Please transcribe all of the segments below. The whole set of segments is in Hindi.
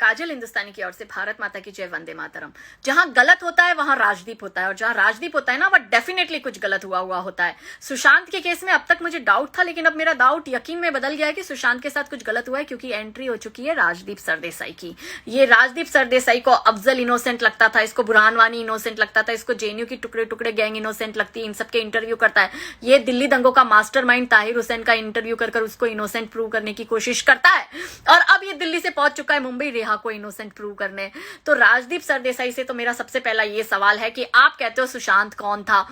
काजल हिंदुस्तानी की ओर से भारत माता की जय, वंदे मातरम। जहां गलत होता है वहां राजदीप होता है, और जहां राजदीप होता है ना वह डेफिनेटली कुछ गलत हुआ होता है। सुशांत के केस में अब तक मुझे डाउट था, लेकिन अब मेरा डाउट यकीन में बदल गया है कि सुशांत के साथ कुछ गलत हुआ है, क्योंकि एंट्री हो चुकी है राजदीप सरदेसाई की। ये राजदीप सरदेसाई को अफजल इनोसेंट लगता था, इसको बुरहान वानी इनोसेंट लगता था, इसको जेएनयू की टुकड़े टुकड़े गैंग इनोसेंट लगती है, इन सबके इंटरव्यू करता है। ये दिल्ली दंगों का मास्टरमाइंड ताहिर हुसैन का इंटरव्यू कर उसको इनोसेंट प्रूव करने की कोशिश करता है, और अब ये दिल्ली से पहुंच चुका है मुंबई रेहा को इनोसेंट प्रूव करने। तो राजदीप सरदेसाई से तो मेरा सबसे पहला ये सवाल है कि आप कहते हो सुशांत कौन था,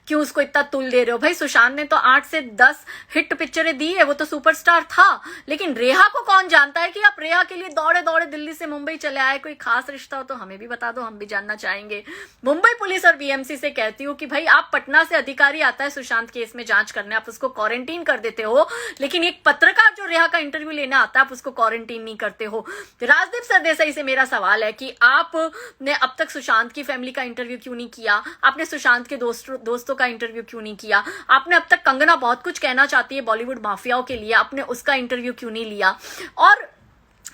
क्यों उसको इतना तुल दे रहे हो? भाई सुशांत ने तो 8 से 10 हिट पिक्चरें दी है, वो तो सुपरस्टार था, लेकिन रेहा को कौन जानता है कि आप रेहा के लिए दौड़े दौड़े दिल्ली से मुंबई चले आए? कोई खास रिश्ता हो तो हमें भी बता दो, हम भी जानना चाहेंगे। मुंबई पुलिस और बीएमसी से कहती हूँ कि भाई आप पटना से अधिकारी आता है सुशांत केस में जांच करने, आप उसको क्वारंटीन कर देते हो, लेकिन एक पत्रकार जो रेहा का इंटरव्यू लेना आता है आप उसको क्वारंटीन नहीं करते हो। राजदीप सरदेसाई से मेरा सवाल है कि आपने अब तक सुशांत की फैमिली का इंटरव्यू क्यों नहीं किया? आपने सुशांत के दोस्तों का इंटरव्यू क्यों नहीं किया? आपने अब तक कंगना बहुत कुछ कहना चाहती है बॉलीवुड माफियाओं के लिए, आपने उसका इंटरव्यू क्यों नहीं लिया? और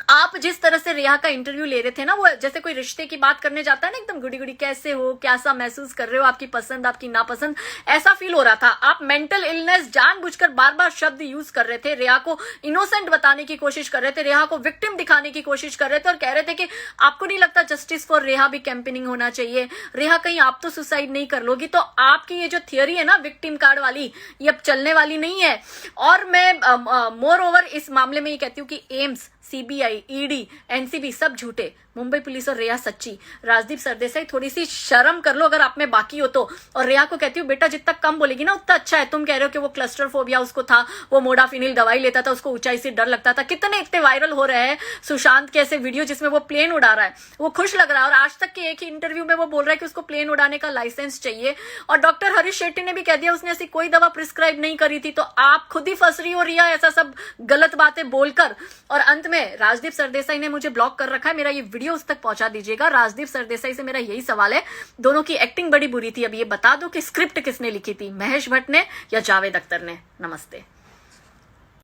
आप जिस तरह से रेहा का इंटरव्यू ले रहे थे ना, वो जैसे कोई रिश्ते की बात करने जाता है ना, एकदम गुड़ी गुड़ी, कैसे हो, कैसा महसूस कर रहे हो, आपकी पसंद आपकी नापसंद, ऐसा फील हो रहा था। आप मेंटल इलनेस जानबूझकर बार बार शब्द यूज कर रहे थे, रेहा को इनोसेंट बताने की कोशिश कर रहे थे, रेहा को विक्टिम दिखाने की कोशिश कर रहे थे, और कह रहे थे कि आपको नहीं लगता जस्टिस फॉर रेहा भी कैंपेनिंग होना चाहिए? रेहा कहीं आप तो सुसाइड नहीं कर लोगी? तो आपकी ये जो थियरी है ना विक्टिम कार्ड वाली, ये अब चलने वाली नहीं है। और मैं मोर ओवर इस मामले में ये कहती हूँ कि एम्स, सीबीआई, ईडी, एनसीबी सब झूठे, मुंबई पुलिस और रेहा सच्ची। राजदीप सरदेसाई थोड़ी सी शर्म कर लो अगर आप में बाकी हो तो। और रेहा को कहती हूँ बेटा जितना कम बोलेगी ना उतना अच्छा है। तुम कह रहे हो कि वो क्लस्टर फोबिया उसको था, वो मोडाफिनिल दवाई लेता था, उसको ऊंचाई से डर लगता था। कितने इतने वायरल हो रहे हैं सुशांत के ऐसे वीडियो जिसमें वो प्लेन उड़ा रहा है, वो खुश लग रहा है, और आज तक के एक ही इंटरव्यू में वो बोल रहा है कि उसको प्लेन उड़ाने का लाइसेंस चाहिए। और डॉक्टर हरीश शेट्टी ने भी कह दिया उसने ऐसी कोई दवा प्रिस्क्राइब नहीं करी थी। तो आप खुद ही फंस रही हो रिया ऐसा सब गलत बातें बोलकर। और अंत में राजदीप सरदेसाई ने मुझे ब्लॉक कर रखा है, मेरा ये वीडियो उस तक पहुंचा दीजिएगा। राजदीप सरदेसाई से मेरा यही सवाल है, दोनों की एक्टिंग बड़ी बुरी थी, अब ये बता दो कि स्क्रिप्ट किसने लिखी थी, महेश भट्ट ने या जावेद अख्तर ने? नमस्ते।